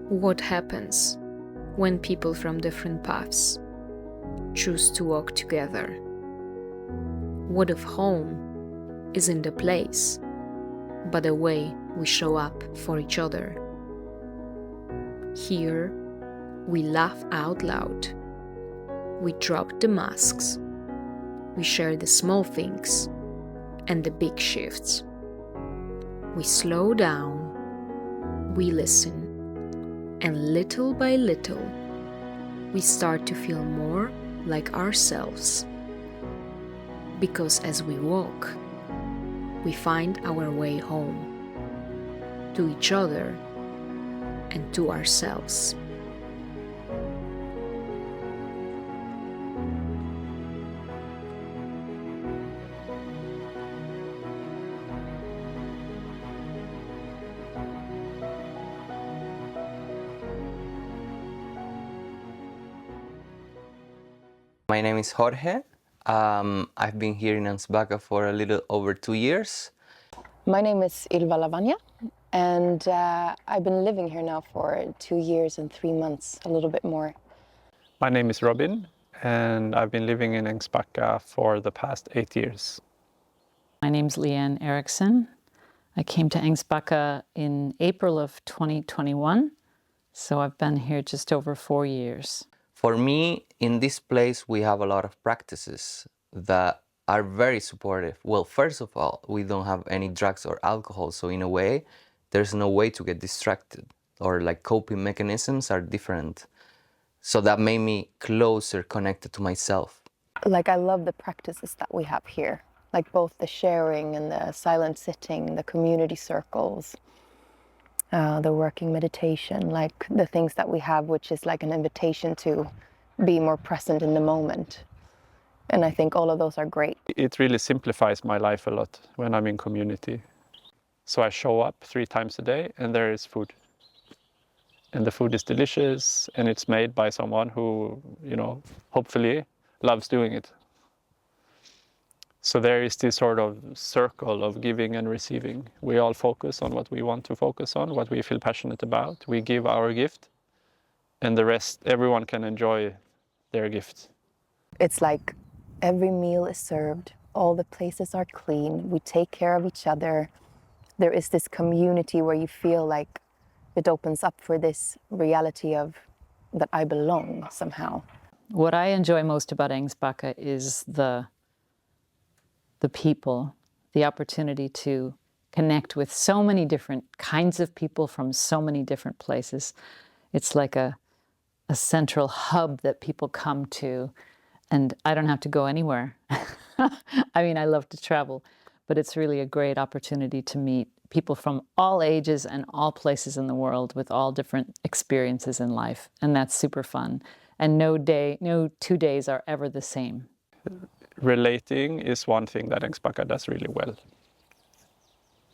What happens when people from different paths choose to walk together? What if home isn't a place, but a way we show up for each other? Here, we laugh out loud. We drop the masks. We share the small things and the big shifts. We slow down. We listen. And little by little, we start to feel more like ourselves. Because as we walk, we find our way home, to each other and to ourselves. My name is Jorge. I've been here in Ängsbacka for a little over 2 years. My name is Ylva Lavagna, and I've been living here now for 2 years and 3 months, a little bit more. My name is Robin, and I've been living in Ängsbacka for the past 8 years. My name's Leanne Eriksson. I came to Ängsbacka in April of 2021, so I've been here just over 4 years. For me, in this place, we have a lot of practices that are very supportive. Well, first of all, we don't have any drugs or alcohol, so in a way, there's no way to get distracted, or like coping mechanisms are different. So that made me closer connected to myself. Like, I love the practices that we have here, like both the sharing and the silent sitting, the community circles, the working meditation, like the things that we have, which is like an invitation to be more present in the moment. And I think all of those are great. It really simplifies my life a lot when I'm in community. So I show up 3 times a day and there is food. And the food is delicious and it's made by someone who, hopefully loves doing it. So there is this sort of circle of giving and receiving. We all focus on what we want to focus on, what we feel passionate about. We give our gift, and the rest, everyone can enjoy their gift. It's like every meal is served, all the places are clean, we take care of each other. There is this community where you feel like it opens up for this reality of that I belong somehow. What I enjoy most about Ängsbacka is the people, the opportunity to connect with so many different kinds of people from so many different places. It's like a central hub that people come to, and I don't have to go anywhere. I mean, I love to travel, but it's really a great opportunity to meet people from all ages and all places in the world with all different experiences in life, and that's super fun. And no 2 days are ever the same. Relating is one thing that Ängsbacka does really well.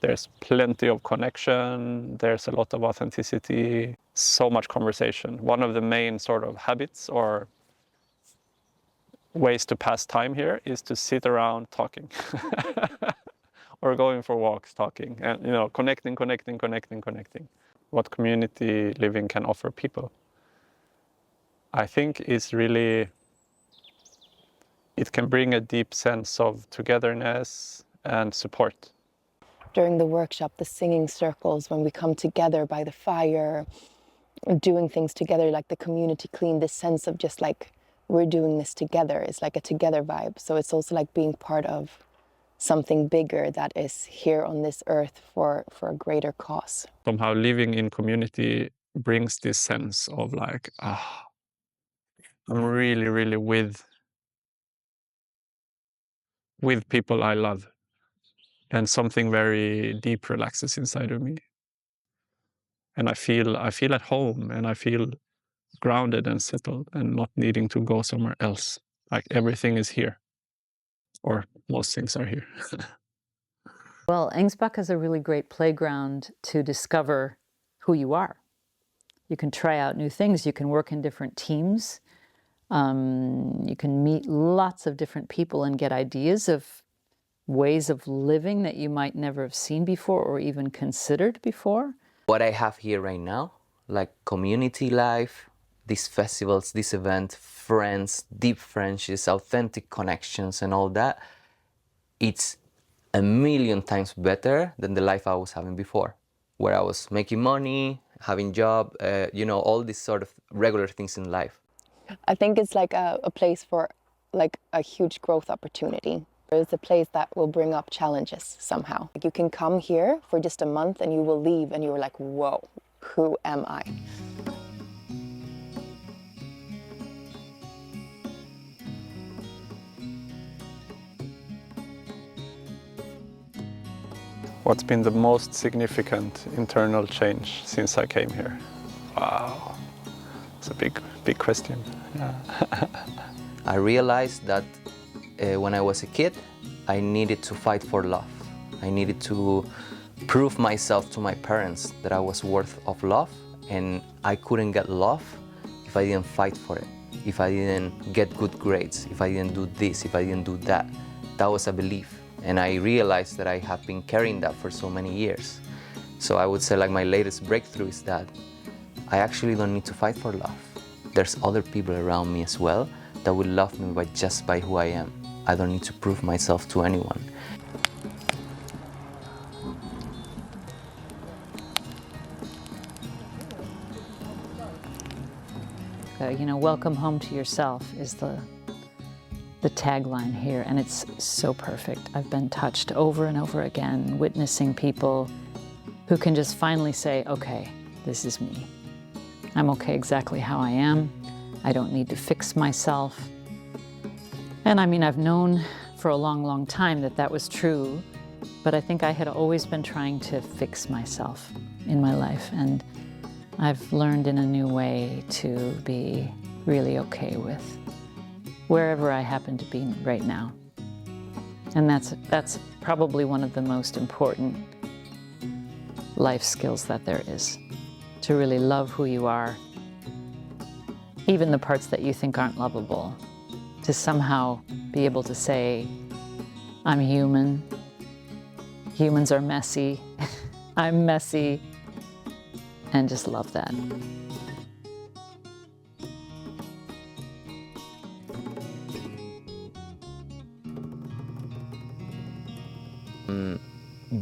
There's plenty of connection, there's a lot of authenticity, so much conversation. One of the main sort of habits or ways to pass time here is to sit around talking or going for walks talking and connecting. What community living can offer people, I think, is really, it can bring a deep sense of togetherness and support. During the workshop, the singing circles, when we come together by the fire, doing things together, like the community clean, this sense of just like we're doing this together, it's like a together vibe. So it's also like being part of something bigger that is here on this earth for a greater cause. Somehow living in community brings this sense of like, I'm really, really with people I love, and something very deep relaxes inside of me. And I feel at home, and I feel grounded and settled and not needing to go somewhere else. Like everything is here, or most things are here. Well, Ängsbacka is a really great playground to discover who you are. You can try out new things. You can work in different teams. You can meet lots of different people and get ideas of ways of living that you might never have seen before or even considered before. What I have here right now, like community life, these festivals, this event, friends, deep friendships, authentic connections and all that, it's a million times better than the life I was having before, where I was making money, having job, you know, all these sort of regular things in life. I think it's like a place for like a huge growth opportunity. It's a place that will bring up challenges somehow. Like you can come here for just a month and you will leave and you're like, whoa, who am I? What's been the most significant internal change since I came here? Wow, it's a big question. Yeah. I realized that when I was a kid, I needed to fight for love. I needed to prove myself to my parents that I was worth of love, and I couldn't get love if I didn't fight for it, if I didn't get good grades, if I didn't do this, if I didn't do that. That was a belief. And I realized that I have been carrying that for so many years. So I would say like my latest breakthrough is that I actually don't need to fight for love. There's other people around me as well that will love me just by who I am. I don't need to prove myself to anyone. You know, welcome home to yourself is the tagline here, and it's so perfect. I've been touched over and over again, witnessing people who can just finally say, okay, this is me. I'm okay exactly how I am. I don't need to fix myself. And I mean, I've known for a long, long time that that was true, but I think I had always been trying to fix myself in my life, and I've learned in a new way to be really okay with wherever I happen to be right now. And that's probably one of the most important life skills that there is, to really love who you are, even the parts that you think aren't lovable, to somehow be able to say, I'm human, humans are messy, I'm messy, and just love that.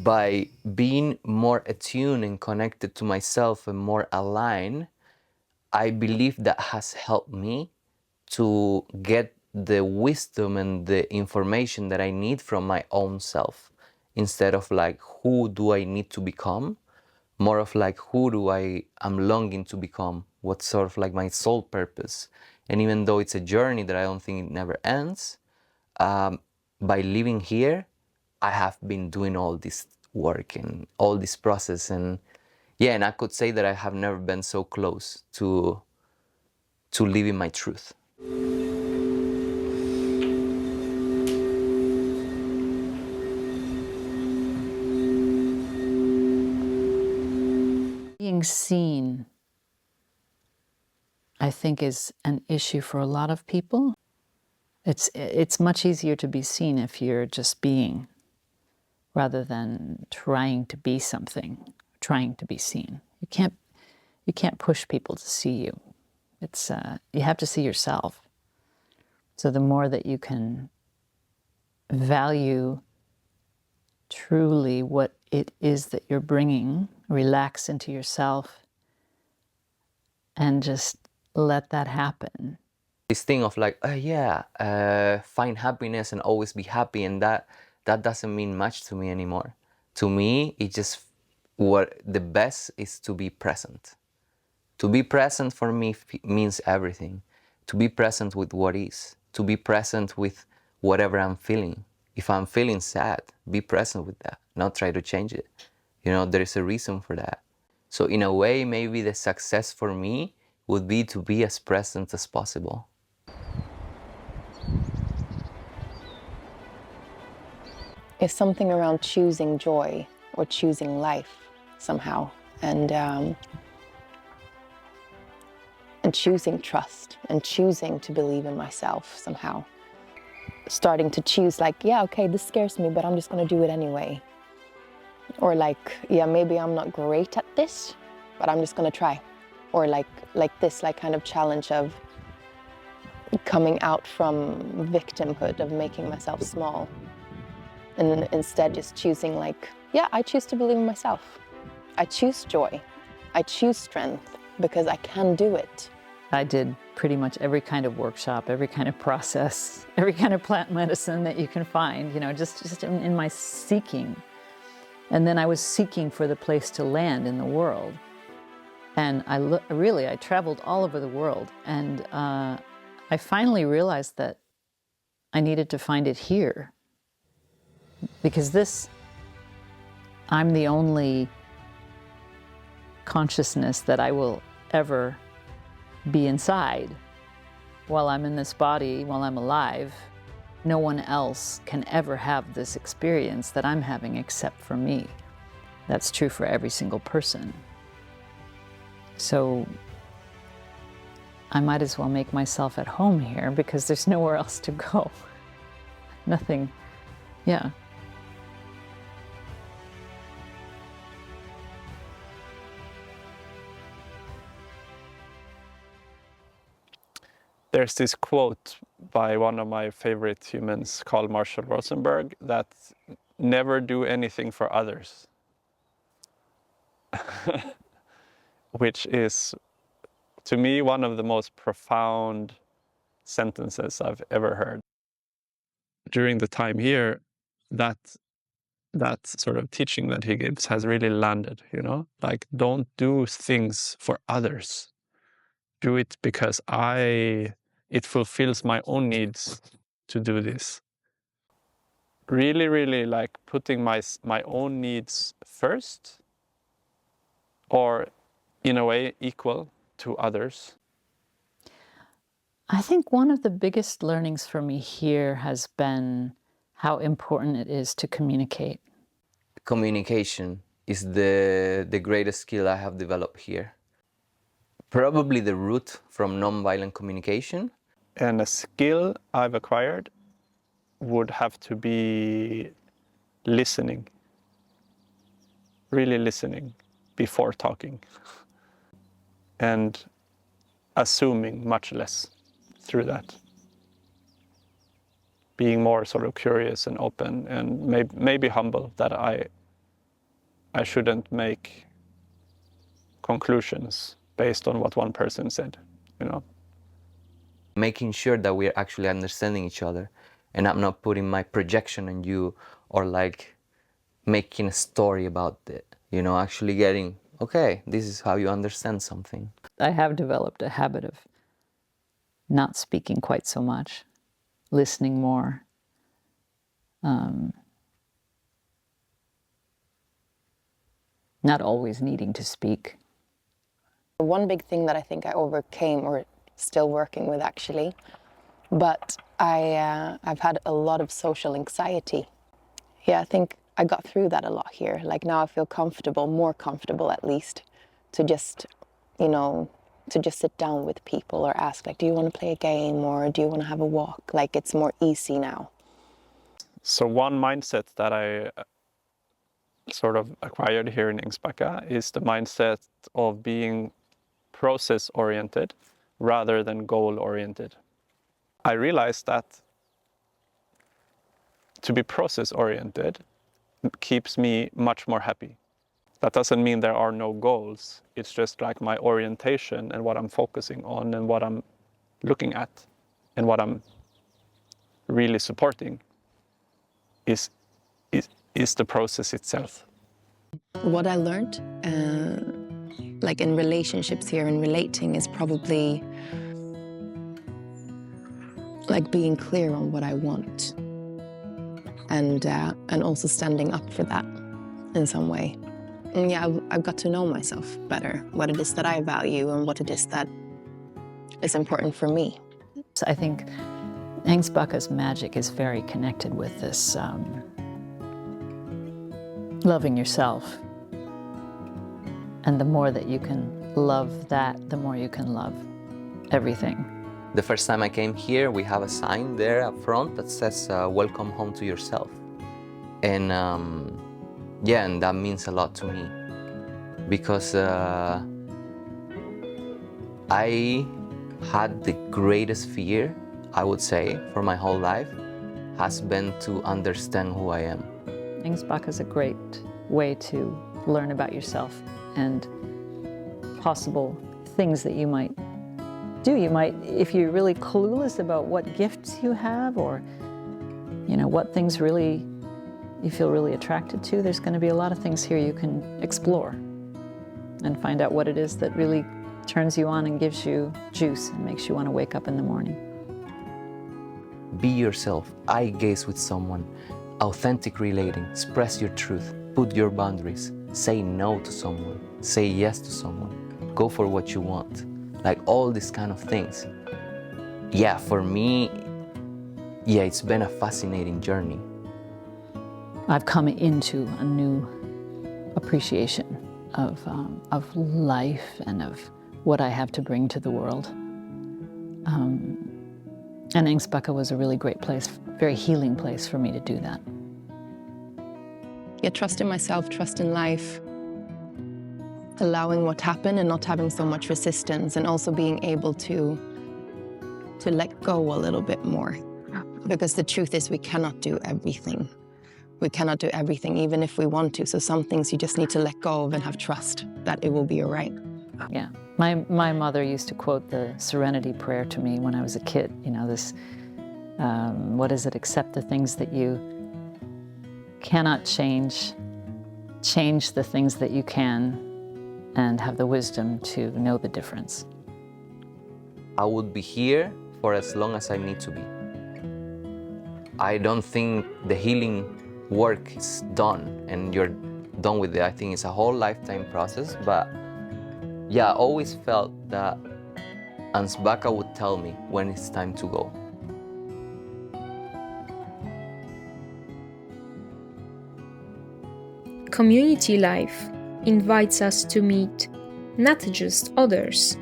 By being more attuned and connected to myself and more aligned, I believe that has helped me to get the wisdom and the information that I need from my own self, instead of like, who do I need to become? More of like, who do I'm longing to become? What's sort of like my soul purpose? And even though it's a journey that I don't think it never ends, by living here, I have been doing all this work and all this process, and yeah, and I could say that I have never been so close to living my truth. Being seen, I think, is an issue for a lot of people. It's much easier to be seen if you're just being, rather than trying to be something, trying to be seen. You can't push people to see you. It's you have to see yourself. So the more that you can value truly what it is that you're bringing, relax into yourself, and just let that happen. This thing of like, find happiness and always be happy, and that doesn't mean much to me anymore. To me, it just, what the best is to be present. To be present for me means everything. To be present with what is. To be present with whatever I'm feeling. If I'm feeling sad, be present with that, not try to change it. You know, there is a reason for that. So in a way, maybe the success for me would be to be as present as possible. It's something around choosing joy or choosing life somehow, and choosing trust and choosing to believe in myself somehow. Starting to choose like, yeah, okay, this scares me, but I'm just gonna do it anyway. Or like, yeah, maybe I'm not great at this, but I'm just gonna try. or like this like kind of challenge of coming out from victimhood, of making myself small, and instead just choosing like, yeah, I choose to believe in myself. I choose joy. I choose strength because I can do it. I did pretty much every kind of workshop, every kind of process, every kind of plant medicine that you can find, you know, just in my seeking. And then I was seeking for the place to land in the world. And I traveled all over the world. And I finally realized that I needed to find it here. Because I'm the only consciousness that I will ever be inside. While I'm in this body, while I'm alive, no one else can ever have this experience that I'm having except for me. That's true for every single person. So I might as well make myself at home here because there's nowhere else to go. Nothing, yeah. There's this quote by one of my favorite humans, Carl Marshall Rosenberg, that never do anything for others. Which is, to me, one of the most profound sentences I've ever heard. During the time here, that sort of teaching that he gives has really landed, you know? Like, don't do things for others. Do it because it fulfills my own needs to do this. Really, really like putting my own needs first, or in a way equal to others. I think one of the biggest learnings for me here has been how important it is to communicate. Communication is the greatest skill I have developed here. Probably the root from nonviolent communication. And a skill I've acquired would have to be listening. Really listening before talking. And assuming much less through that. Being more sort of curious and open, and maybe humble that I shouldn't make conclusions based on what one person said, you know. Making sure that we're actually understanding each other, and I'm not putting my projection on you or like making a story about it, you know, actually getting, okay, this is how you understand something. I have developed a habit of not speaking quite so much, listening more. Not always needing to speak. One big thing that I think I overcame, or still working with actually, but I've had a lot of social anxiety. Yeah, I think I got through that a lot here. Like now I feel comfortable, more comfortable at least, to just, you know, to just sit down with people or ask like, do you want to play a game or do you want to have a walk? Like it's more easy now. So one mindset that I sort of acquired here in Ängsbacka is the mindset of being process-oriented rather than goal-oriented. I realized that to be process-oriented keeps me much more happy. That doesn't mean there are no goals. It's just like my orientation and what I'm focusing on and what I'm looking at and what I'm really supporting is the process itself. What I learned, like in relationships here and relating, is probably like being clear on what I want, and also standing up for that in some way. And yeah, I've got to know myself better, what it is that I value and what it is that is important for me. So I think Ängsbacka's magic is very connected with this loving yourself. And the more that you can love that, the more you can love everything. The first time I came here, we have a sign there up front that says, welcome home to yourself. And yeah, and that means a lot to me. Because I had the greatest fear, I would say, for my whole life, has been to understand who I am. Ängsbacka is a great way to learn about yourself and possible things that you might do. You might, if you're really clueless about what gifts you have, or what things really you feel really attracted to, there's going to be a lot of things here you can explore and find out what it is that really turns you on and gives you juice and makes you want to wake up in the morning. Be yourself, eye gaze with someone, authentic relating, express your truth, put your boundaries, say no to someone, say yes to someone, go for what you want, like all these kind of things. Yeah, for me, it's been a fascinating journey. I've come into a new appreciation of life and of what I have to bring to the world. And Ängsbacka was a really great place, very healing place for me to do that. Yeah, trust in myself, trust in life, allowing what happened and not having so much resistance, and also being able to let go a little bit more. Because the truth is we cannot do everything. We cannot do everything, even if we want to. So some things you just need to let go of and have trust that it will be all right. Yeah, my mother used to quote the Serenity Prayer to me when I was a kid. This, what is it? Accept the things that you cannot change, change the things that you can, and have the wisdom to know the difference. I would be here for as long as I need to be. I don't think the healing work is done and you're done with it. I think it's a whole lifetime process, but yeah, I always felt that Ängsbacka would tell me when it's time to go. Community life invites us to meet not just others,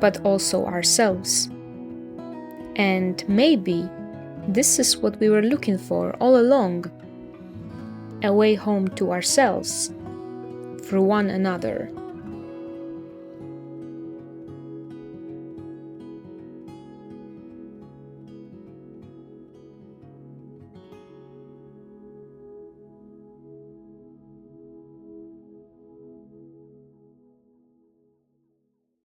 but also ourselves. And maybe this is what we were looking for all along, a way home to ourselves, through one another.